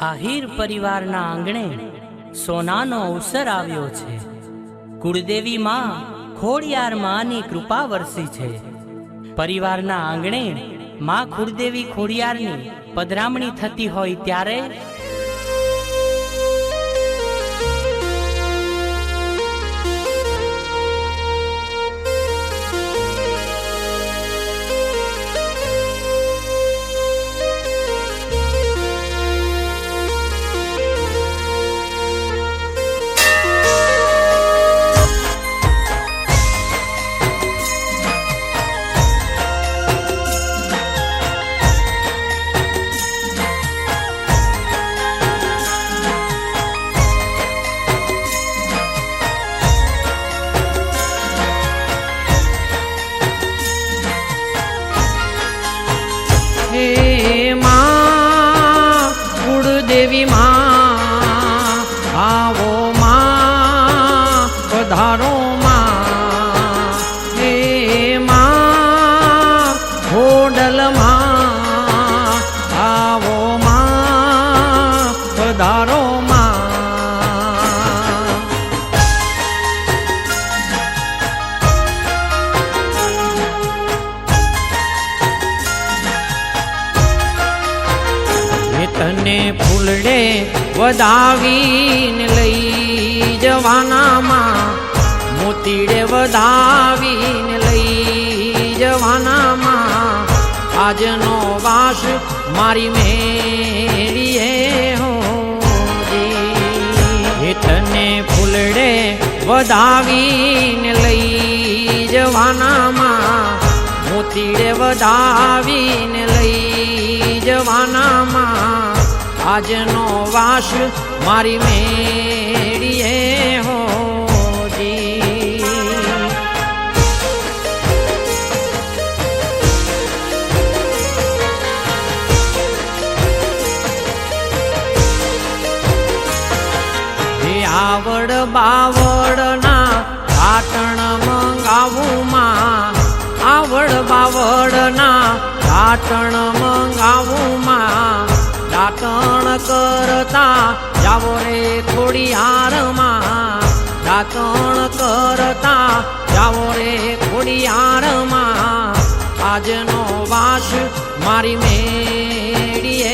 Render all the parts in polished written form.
આહિર પરિવારના આંગણે સોનાનો અવસર આવ્યો છે। કુળદેવી માં ખોડિયાર માની કૃપા વરસી છે। પરિવારના આંગણે માં કુળદેવી ખોડિયારની પધરામણી થતી હોય ત્યારે देवी माँ आवो माँ पधारो माँ हे माँ होडल माँ आवो माँ पधारो माँ। तने फूलड़े वधावीने लई जवाना मां मोतीड़े वधावीने लई जवाना मां आजनो वास मारी मेरीए हो जी। तने फूलड़े वधावीने लई जवाना मां मोतीड़े वधावीने लई जवाना मां आजनो वास मारी मेरीए हो जी। आवड़ बावड़ना घाटण मंगावू मां आवड़ बावड़ना घाटण मंगावू मां दातण करता जावो रे खोडियार मां दातण करता जावो रे खोडियार मां आजनो वास मारी मेरीए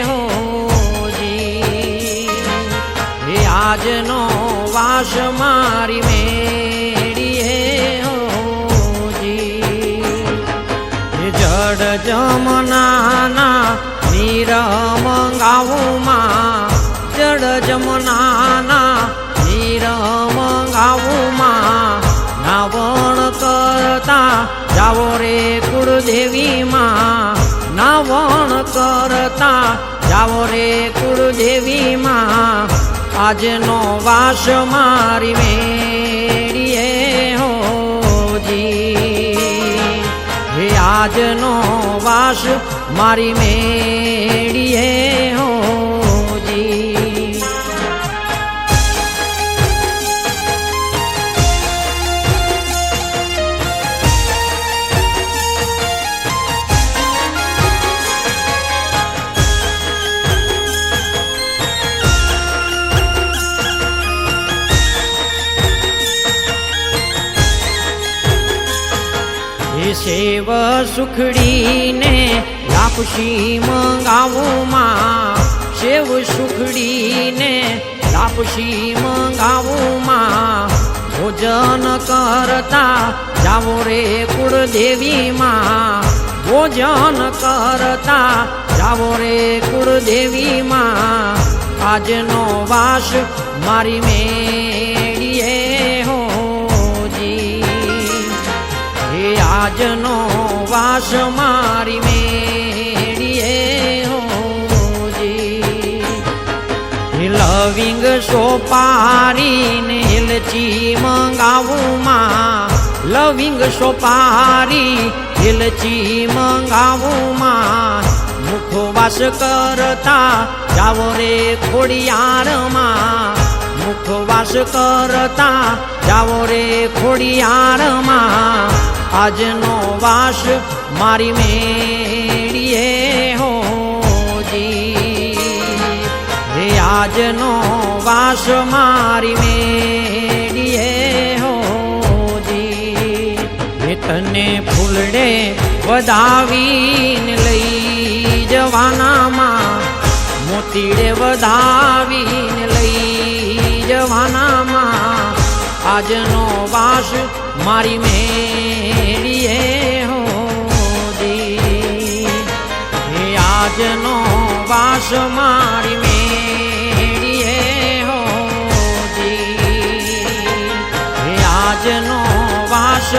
हो जी। हे आजनो वास मारी मेरीए हो जी। जड़ जमनाना नीर मंगावू मां जड़ जमुनाना नीर मंगावू मां नावण करता जावो रे कुलदेवी मां नावण करता जावो रे कुलदेवी मां आजनो वास मारी मेरीए हो जी। हे आजनो वास मारी मेरीए हो जी। सेव सुखड़ी ने लापसी मंगावू मां सेव सुखड़ी ने लापसी मंगावू मां भोजन करता जावो रे कुलदेवी मां भोजन करता जावो रे कुलदेवी मां आजनो वास मारी मेरीए हो जी। आजनो वास मारी मेरीए हो जी। लविंग सोपारी ने इलची मंगावू मां लविंग सोपारी इलची मंगावू मां मुखवास करता जावो रे खोडियार मां मुखवास करता जावो रे खोडियार मां आजनो वास मारी मेरीए हो जी। આજનો વાસ મારી મેડીએ હોજી એ તને ફૂલડે વધાવીને લઈ જવાનામાં મોતીડે વધાવીને લઈ જવાનામાં આજનો વાસ મારી મેડીએ હોજી એ આજનો વાસ મારી મેડીએ હોજી એ આજનો વાસ